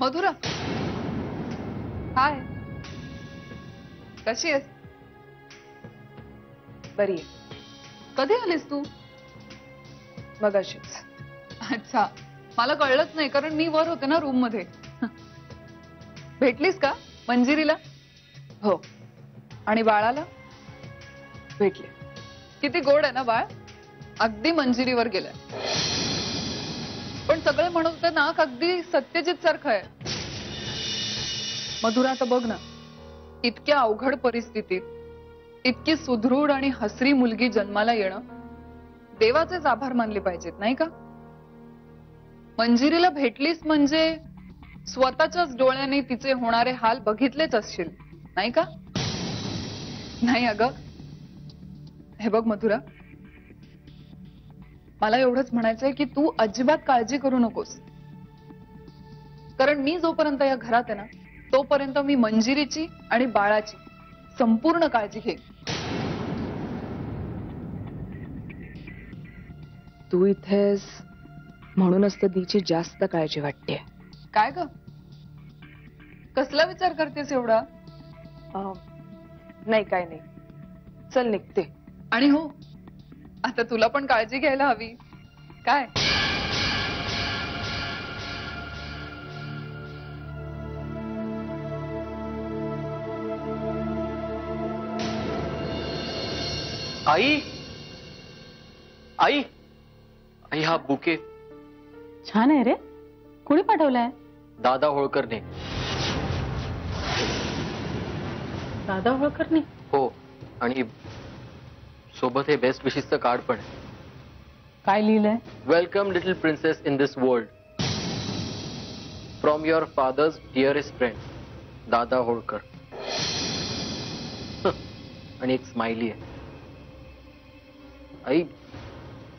मधुरा, हाय, कशी आहेस? बरी कधी आलीस तू? मगाशीच. अच्छा, मला कळलंच नाही कारण मी वर होते ना रूम मध्ये. भेटलीस का मंजिरीला? हो, आणि बाळाला? भेटले. किती गोड आहे ना बाळ, अगदी मंजिरीवर गेलाय. पण सगळे म्हणत होते नाक अगदी सत्यजित सारखं आहे. मधुरा, आता बघ ना, इतक्या अवघड परिस्थितीत इतकी सुदृढ आणि हसरी मुलगी जन्माला येणं देवाचेच आभार मानले पाहिजेत, नाही का? मंजिरीला भेटलीस म्हणजे स्वतःच्याच डोळ्यांनी तिचे होणारे हाल बघितलेच असशील, नाही का? नाही अगं, हे बघ मधुरा, मला एवढंच म्हणायचंय की तू अजिबात काळजी करू नकोस. कारण मी जोपर्यंत या घरात आहे ना, तोपर्यंत मी मंजिरीची आणि बाळाची संपूर्ण काळजी घेईन. तू इथेस म्हणूनच तर तिची जास्त काळजी वाटते. काय ग, कसला विचार करतेस एवढा? नाही, काय नाही, चल निघते. आणि हो, आता तुला पण काळजी घ्यायला हवी. काय आई, आई, आई, हा बुके छान आहे रे. कोणी पाठवलाय? दादा होळकरने. दादा होळकरने? हो, आणि सोबत हे बेस्ट विशेसचं कार्ड पण आहे. काय लिहिलंय? Welcome little princess in this world from your father's dearest friend दादा होळकर. आणि एक स्माइली आहे. आई,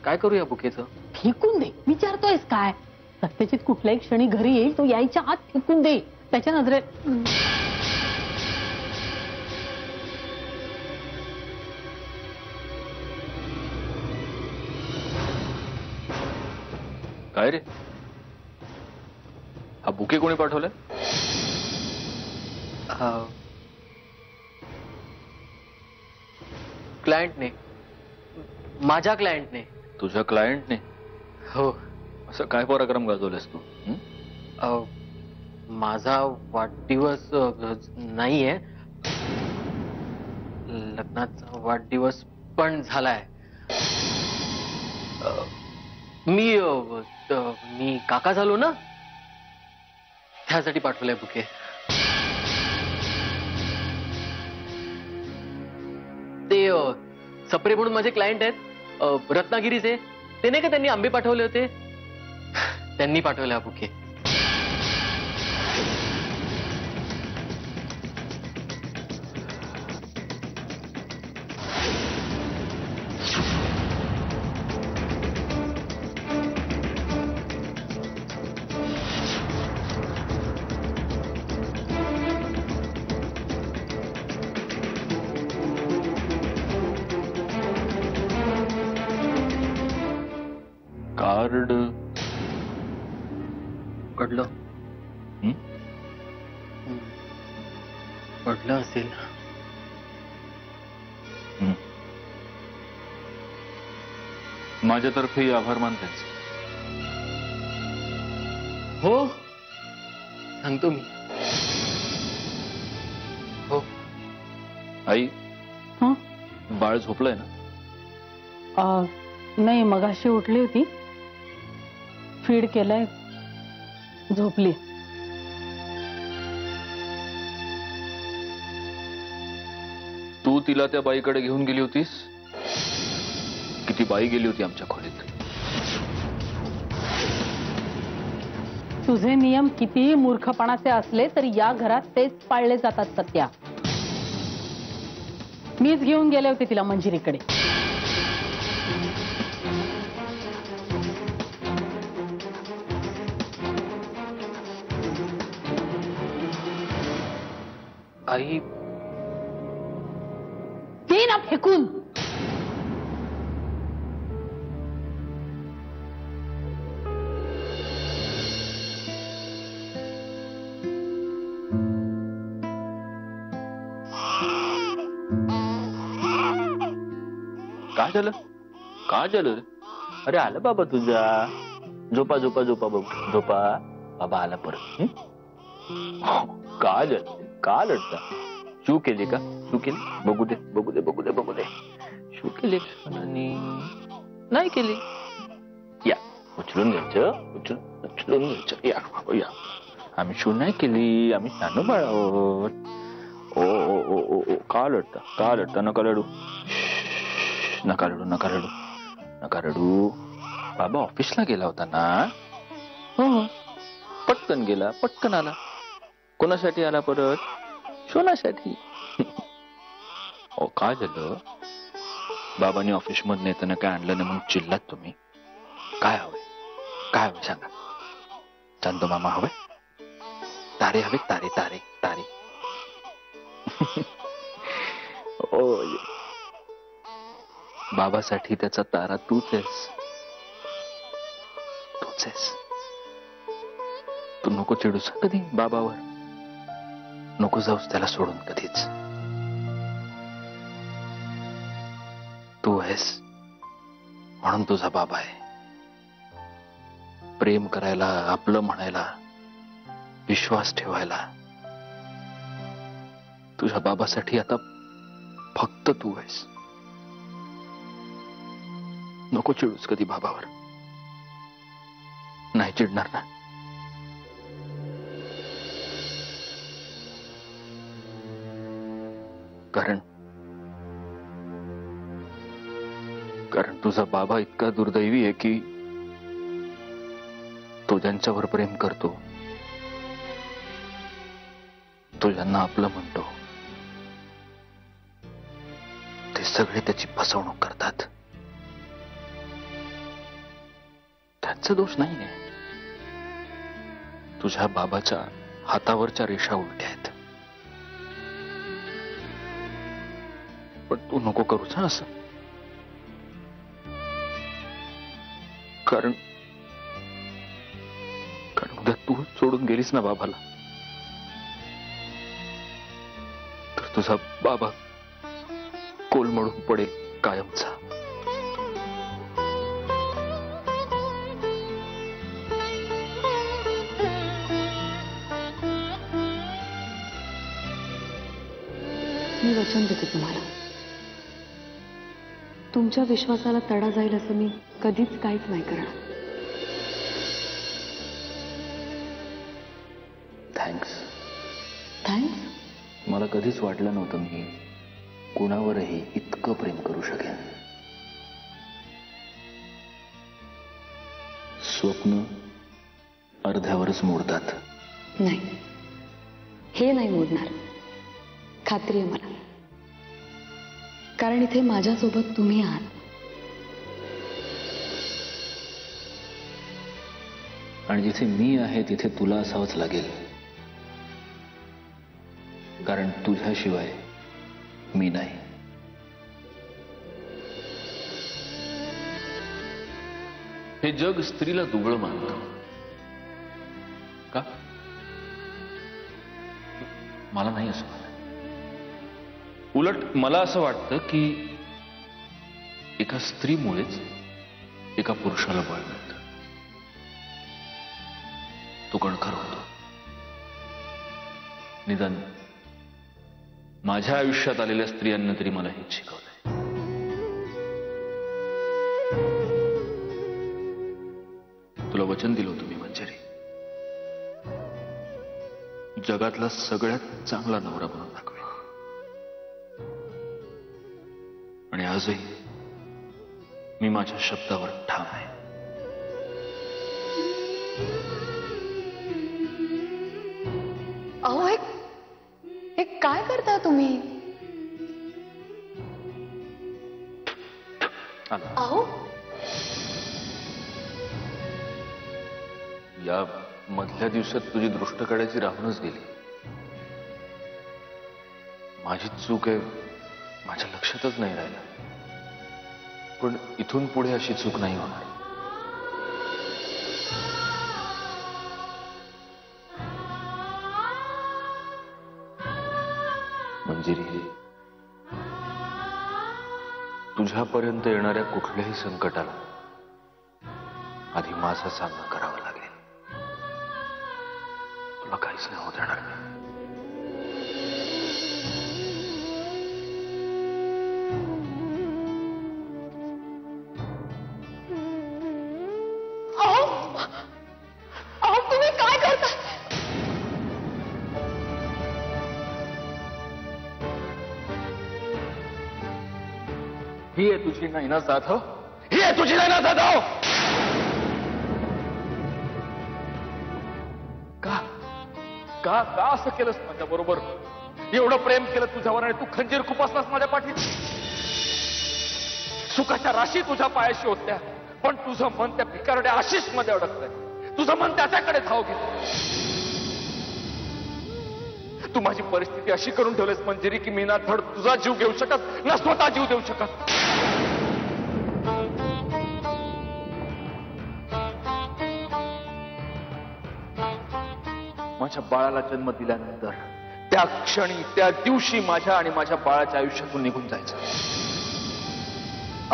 काय करू या बुकेचं? फेकून दे. विचारतोयस काय? सत्यजित कुठल्याही क्षणी घरी येईल, तो यायच्या आत फेकून दे. त्याच्या नजरेत काय रे, हा बुके कोणी पाठवलाय? क्लायंटने, माझ्या क्लायंटने. तुझ्या क्लायंटने? हो. असं काय पराक्रम गाजवलेस तू? माझा वाढदिवस नाहीये, लग्नाचा वाढदिवस पण झालाय. मी काका झालो ना, त्यासाठी पाठवलंय बुके. ते सप्रे म्हणून माझे क्लायंट आहेत, रत्नागिरीचे. ते नाही का, त्यांनी आंबे पाठवले होते, त्यांनी पाठवले हा बुके. कार्ड पडलं. पडलं असेल. माझ्यातर्फे आभार मानतेस? हो, सांगतो मी. हो. आई, हं? बाळ झोपलंय ना? नाही, मगाशी उठली होती, फीड केलंय, झोपली. तू तिला त्या बाईकडे घेऊन गेली होतीस की ती बाई गेली होती आमच्या खोलीत? तुझे नियम कितीही मूर्खपणाचे असले तरी या घरात तेच पाळले जातात सत्या. मीच घेऊन गेले होते तिला मंजिरीकडे. आई, ते ना फेकून. काय झालं? काय झालं? अरे आलं बाबा तुझा. झोपा झोपा झोपा बाबा झोपा. बाबा आला परत. का झालं? का लढता? शू केली का? शू केली? बघू दे बघू दे बघू दे बघू दे. शू केली नाही केली? या उचलून घ्यायचं. उचलून घ्यायचं. या बाबा या. आम्ही शू नाही केली. आम्ही नानू बाळ आहोत. ओ ओ ओ ओ ओ का लढता? का लढता? नका लढू. नका रडू नका रडू नका रडू. बाबा ऑफिसला गेला होता ना? हो पटकन गेला पटकन आला. कोणासाठी आला परत? शोनासाठी. ओ काय झालं? बाबांनी ऑफिस मधून येताना काय आणलं नाही म्हणून चिल्लात तुम्ही? काय हवंय? काय हवंय सांगा. चांदो मामा हवंय? तारे हवे? तारे तारे तारे. ओ बाबासाठी त्याचा तारा तूच आहेस. तूच आहेस. तू नको चिडूस कधी बाबावर. नको जाऊस त्याला सोडून कधीच. तू आहेस म्हणून तुझा बाबा आहे. प्रेम करायला, आपलं म्हणायला, विश्वास ठेवायला तुझ्या बाबासाठी आता फक्त तू आहेस. नको चिडूस कधी बाबावर. नाही चिडणार ना? कारण तुझा बाबा इतका दुर्दैवी आहे की तो ज्यांच्यावर प्रेम करतो, तो ज्यांना आपलं म्हणतो, ते सगळे त्याची फसवणूक करतात. त्यांचा दोष नाहीये. तुझ्या बाबाच्या हातावरच्या रेषा उलट्या आहेत. पण तू नको करूच ना असं. कारण उद्या तू सोडून गेलीस ना बाबाला, तर तुझा बाबा कोलमडून पडेल कायमचा. मी वचन देते तुम्हाला, तुमच्या विश्वासाला तडा जाईल असं मी कधीच काहीच नाही करणार. थँक्स. मला कधीच वाटलं नव्हतं मी कुणावरही इतकं प्रेम करू शकेन. स्वप्न अर्ध्यावरच मोडतात. नाही, हे नाही मोडणार. खात्री आहे मला. कारण इथे माझ्यासोबत तुम्ही आहात. आणि जिथे मी आहे तिथे तुला असावंच लागेल. कारण तुझ्याशिवाय मी नाही. हे जग स्त्रीला दुबळं मानतं का? मला नाही असं वाटत. उलट मला असं वाटतं की एका स्त्रीमुळेच एका पुरुषाला बळ मिळतं. तो कणखर होतो. निदान माझ्या आयुष्यात आलेल्या स्त्रियांना तरी मला हेच शिकवलंय. तुला वचन दिलं होतं मी मंजिरी, जगातला सगळ्यात चांगला नवरा बनवून दाखवेन. आणि आजही मी माझ्या शब्दावर ठाम आहे. अहो हे काय करता तुम्ही? अहो या मधल्या दिवसात तुझी दृष्ट काढायची राहूनच गेली. माझी चूक आहे, माझ्या लक्षातच नाही राहिलं. पण इथून पुढे अशी चूक नाही होणार. मंजिरी, तुझ्या तुझ्यापर्यंत येणाऱ्या कुठल्याही संकटाला आधी माझा सामना करावा लागेल. तुला काहीच नाही होत येणार नाही. तुम्ही काय करता? ही आहे तुझी नैना जाधव. ही आहे तुझी नैना जाधव. का का का असं केलंस माझ्या बरोबर? एवढं प्रेम केलं तुझ्यावर आणि तू खंजीर खुपसलास माझ्या पाठीत. सुखाच्या राशी तुझ्या पायाशी होत्या, पण तुझं मन त्या भिकारड्या आशिष मध्ये अडकलंय. तुझं मन त्याच्याकडे धाव घेत. तू माझी परिस्थिती अशी करून ठेवलीस मंजिरी की मी ना धड तुझा जीव घेऊ शकत ना स्वतः जीव देऊ शकत. माझ्या बाळाला जन्म दिल्यानंतर त्या क्षणी त्या दिवशी माझ्या आणि माझ्या बाळाच्या आयुष्यातून निघून जायचं.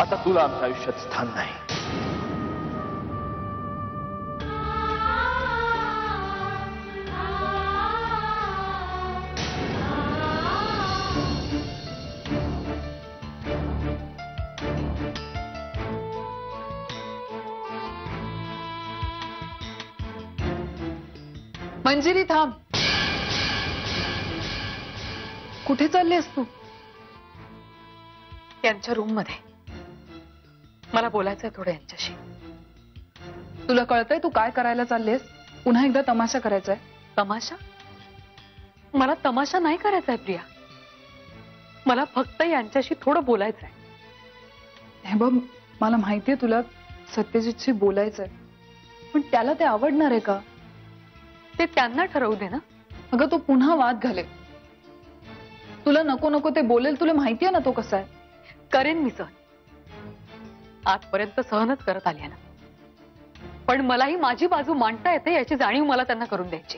आता तुला आमच्या आयुष्यात स्थान नाही. मंजिरी थांब. कुठे चाललीस तू? यांच्या रूम मध्ये मला बोलायचंय थोडं यांच्याशी. तुला कळतंय तू काय करायला चाललीस? पुन्हा एकदा तमाशा करायचाय? तमाशा? मला तमाशा नाही करायचाय प्रिया. मला फक्त यांच्याशी थोडं बोलायचंय. हे बघ, मला माहितीये तुला सत्यजितशी बोलायचंय, पण त्याला ते आवडणार आहे का? ते त्यांना ठरवू दे ना. अगं तो पुन्हा वाद घालेल. तुला नको नको ते बोलेल. तुला माहितीये ना तो कसा आहे. करेन मी सहन. आजपर्यंत सहनच करत आली ना, पण मलाही माझी बाजू मांडता येते याची जाणीव मला त्यांना करून द्यायची.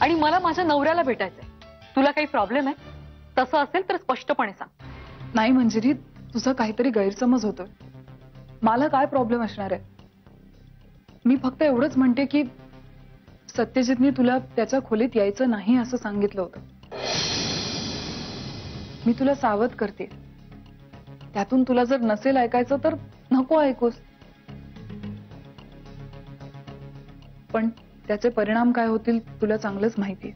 आणि मला माझ्या नवऱ्याला भेटायचंय. तुला काही प्रॉब्लेम आहे? तसं असेल तर स्पष्टपणे सांग. नाही मंजिरी, तुझा काहीतरी गैरसमज होतोय. मला काय प्रॉब्लेम असणार आहे? मी फक्त एवढंच म्हणते की सत्यजितने तुला त्याच्या खोलीत यायचं नाही असं सांगितलं होतं. मी तुला सावध करते. त्यातून तुला जर नसेल ऐकायचं तर नको ऐकूस, पण त्याचे परिणाम काय होतील तुला चांगलंच माहितीये.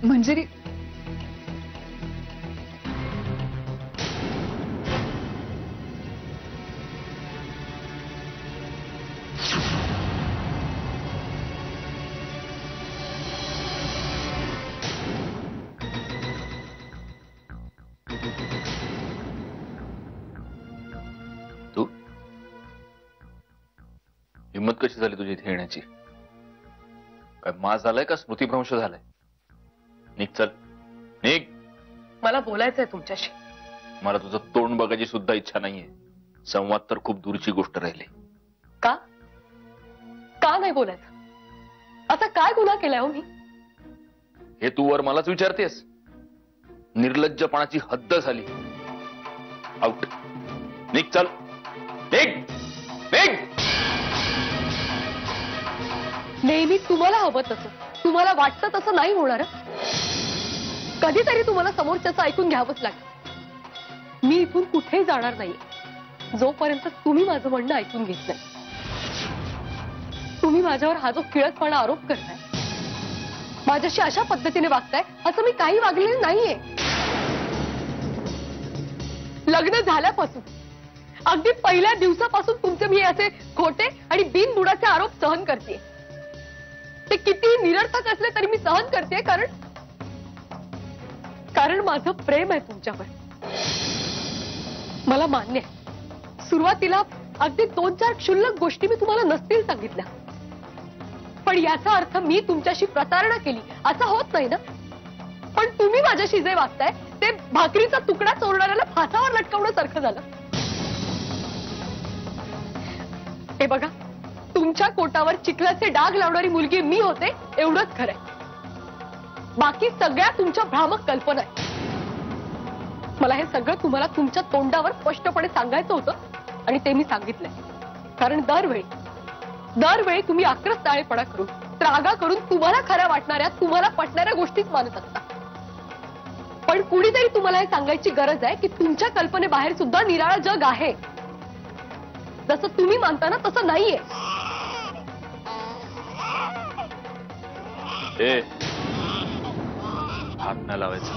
मंजिरी, तू हिम्मत कशी झाली तुझी इथे येण्याची? काय मास झालाय का स्मृतीभ्रंश झालाय? निघ, चल निघ. मला बोलायचंय तुमच्याशी. मला तुझं तोंड बघायची सुद्धा इच्छा नाहीये. संवाद तर खूप दूरची गोष्ट राहिली. का का नाही बोलायचं? असा काय गुन्हा केलाय हो मी? हे तू वर मलाच विचारतेस? निर्लज्जपणाची हद्द झाली. आउट. निघ, चल निघ निघ. नेहमी तुम्हाला हवं तसं, तुम्हाला वाटतं तसं नाही होणार. कधीतरी तुम्हाला समोरच्याचं ऐकून घ्यावंच लागेल. मी इथून कुठेही जाणार नाहीये जोपर्यंत तुम्ही माझं म्हणणं ऐकून घेत नाही. तुम्ही माझ्यावर हा जो किळसपणा आरोप करताय, माझ्याशी अशा पद्धतीने वागताय असं मी काही वागलेलं नाहीये. लग्न झाल्यापासून अगदी पहिल्या दिवसापासून तुमचे मी असे खोटे आणि बिनबुडाचे आरोप सहन करते. ते किती निरर्थक असले तरी मी सहन करते, कारण माझं प्रेम आहे तुमच्यावर. मला मान्य आहे सुरुवातीला अगदी 2-4 क्षुल्लक गोष्टी मी तुम्हाला नसतील सांगितल्या, पण याचा अर्थ मी तुमच्याशी प्रतारणा केली असं होत नाही ना. पण तुम्ही माझ्याशी जे वागताय ते भाकरीचा तुकडा चोरणाऱ्याला फासावर लटकवण्यासारखं झालं. हे बघा, तुमच्या कोटावर चिखलाचे डाग लावणारी मुलगी मी होते एवढंच खरंय. बाकी सगळ्या तुमच्या भ्रामक कल्पना आहेत. मला हे सगळं तुम्हाला तुमच्या तोंडावर स्पष्टपणे सांगायचं होतं आणि ते मी सांगितलंय. कारण दरवेळी तुम्ही आक्रस्ताळेपणा करून त्रागा करून तुम्हाला खऱ्या वाटणाऱ्या तुम्हाला पटणाऱ्या गोष्टीच मानत असता. पण कुणीतरी तुम्हाला हे सांगायची गरज आहे की तुमच्या कल्पनेबाहेर सुद्धा निराळं जग आहे. जसं तुम्ही मानता ना तसं नाहीये. हात नाही लावायचा.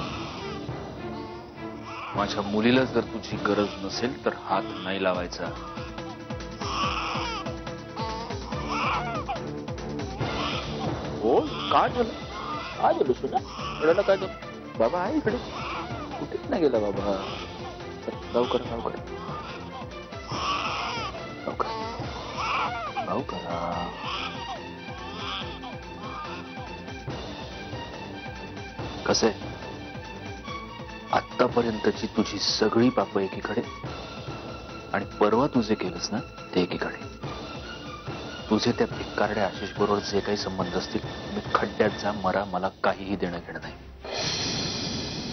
माझ्या मुलीला जर तुझी गरज नसेल तर हात नाही लावायचा. हो काय झालं? काय झालं सुना? रडायला काय झालं? बाबा आहे इकडे. कुठेच नाही गेला बाबा. लवकर लवकर लवकर लवकर. कसे आतापर्यंतची तुझी सगळी पापं एकीकडे आणि परवा तुझे केलंस ना ते एकीकडे. तुझे त्या भिकारड्या आशिष बरोबर जे काही संबंध असतील मी खड्ड्यात जा मरा मला काहीही देणं घेणं नाही.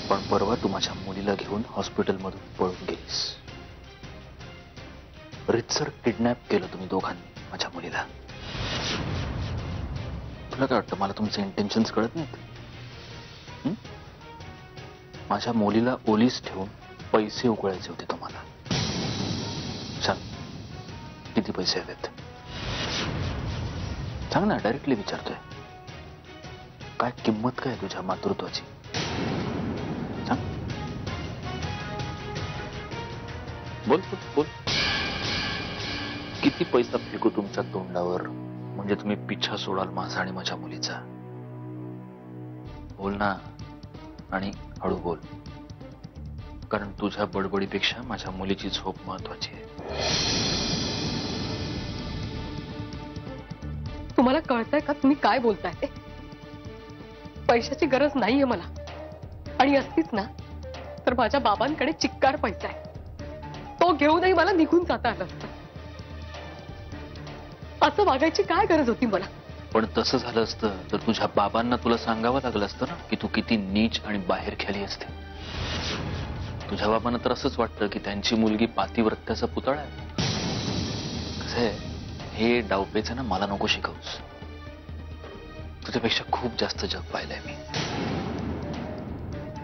पण परवा तू माझ्या मुलीला घेऊन हॉस्पिटलमधून पळून गेलीस. रितसर किडनॅप केलं तुम्ही दोघांनी माझ्या मुलीला. तुला काय वाटतं मला तुमचे इंटेन्शन्स कळत नाहीत? माझ्या मुलीला ओलीस ठेवून पैसे उकळायचे होते तुम्हाला. सांग किती पैसे हवेत? सांग ना. डायरेक्टली विचारतोय. काय किंमत काय तुझ्या मातृत्वाची? सांग. बोल बोल बोल. किती पैसा फेकू तुमच्या तोंडावर म्हणजे तुम्ही पिछा सोडाल माझा आणि माझ्या मुलीचा? बोल ना. आणि हळू बोल. कारण तुझ्या बडबडीपेक्षा माझ्या मुलीची झोप महत्वाची आहे. तुम्हाला कळतंय का तुम्ही काय बोलताय ते? पैशाची गरज नाहीये मला. आणि असतीच ना तर माझ्या बाबांकडे चिक्कार पैसा आहे. तो घेऊनही मला निघून जाता आलं असतं. असं वागायची काय गरज होती मला? पण तसं झालं असतं तर तुझ्या बाबांना तुला सांगावं लागलं असतं ना की तू किती नीच आणि बाहेर खेळली असते. तुझ्या बाबांना तर असंच वाटतं की त्यांची मुलगी पातिव्रत्याचा पुतळा आहे. कसं आहे हे डावपेचं ना मला नको शिकवूस. तुझ्यापेक्षा खूप जास्त जग पाहिलंय मी.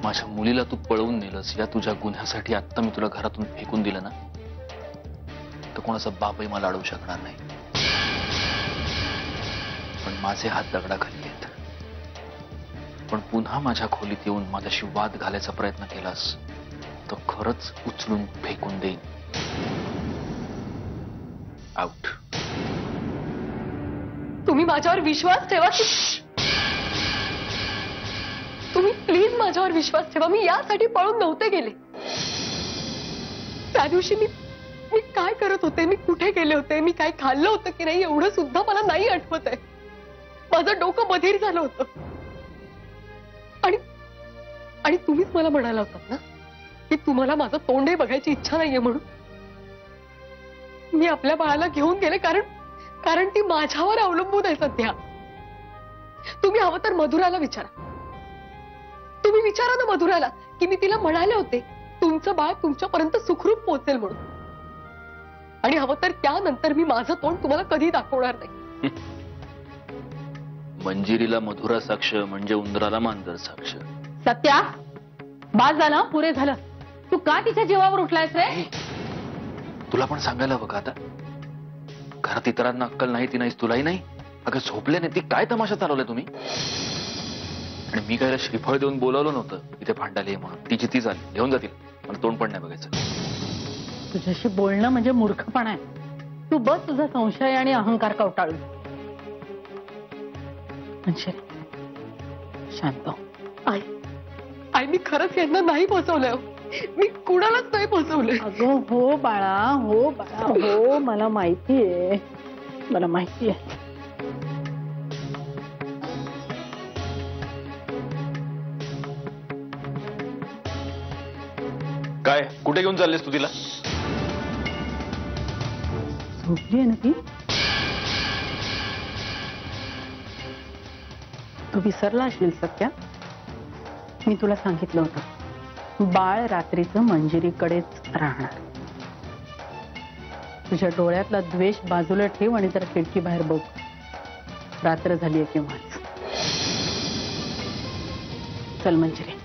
माझ्या मुलीला तू पळवून नेलंस या तुझ्या गुन्ह्यासाठी आत्ता मी तुला घरातून फेकून दिलं ना तर कोणाचा बापही मला अडवू शकणार नाही. पण माझे हात दगडाखाली आहेत. पण पुन्हा माझ्या खोलीत येऊन माझ्याशी वाद घालायचा प्रयत्न केलास तर खरंच उचलून फेकून देईन. आउट. तुम्ही माझ्यावर विश्वास ठेवा की तुम्ही प्लीज माझ्यावर विश्वास ठेवा. मी यासाठी पळून नव्हते गेले. त्या दिवशी मी काय करत होते, मी कुठे गेले होते, मी काय खाल्लं होतं की नाही एवढं सुद्धा मला नाही आठवत आहे. माझं डोकं बधीर झालं होतं. आणि तुम्हीच मला म्हणाला होतात ना की तुम्हाला माझं तोंडही बघायची इच्छा नाहीये म्हणून. मी आपल्या बाळाला घेऊन गेले कारण ती माझ्यावर अवलंबून आहे सध्या. तुम्ही हवं तर मधुराला विचारा. तुम्ही विचारा ना मधुराला की मी तिला म्हणाले होते तुमचं बाळ तुमच्यापर्यंत सुखरूप पोहोचेल म्हणून. आणि हवं तर त्यानंतर मी माझं तोंड तुम्हाला कधी दाखवणार नाही. मंजिरीला मधुरा साक्ष म्हणजे उंदराला मांजर साक्ष. सत्या बाज झालं. पुरे झालं. तू का तिच्या जीवावर उठलायस रे? तुला पण सांगायला हवं का आता? घरात इतरांना अक्कल नाही ती नाहीस तुलाही नाही. अगं झोपले नाही ती काय तमाशा चालवलाय तुम्ही? आणि मी काय श्रीफळ देऊन बोलावलं नव्हतं इथे भांडायला ये म्हणून. तिची ती झाली घेऊन जातील. मला तोंड पण नाही बघायचं. तुझ्याशी बोलणं म्हणजे मूर्खपणा आहे. तू बस तुझा संशय आणि अहंकार कवटाळून. म्हणजे शांत हो. आई मी खरंच यांना नाही पोचवलंय. मी कुणालाच नाही पोचवलंय. अगं हो बाळा, हो बाळा, हो मला माहितीये, मला माहितीये. काय कुठे घेऊन चाललेस तू तिला? झोपली आहे ना ती? तू विसरला असशील सत्या. मी तुला सांगितलं होतं बाळ रात्रीचं मंजिरीकडेच राहणार. तुझ्या डोळ्यातला द्वेष बाजूला ठेव आणि जरा खिडकी बाहेर बघ. रात्र झालीये केव्हाच. चल मंजिरी.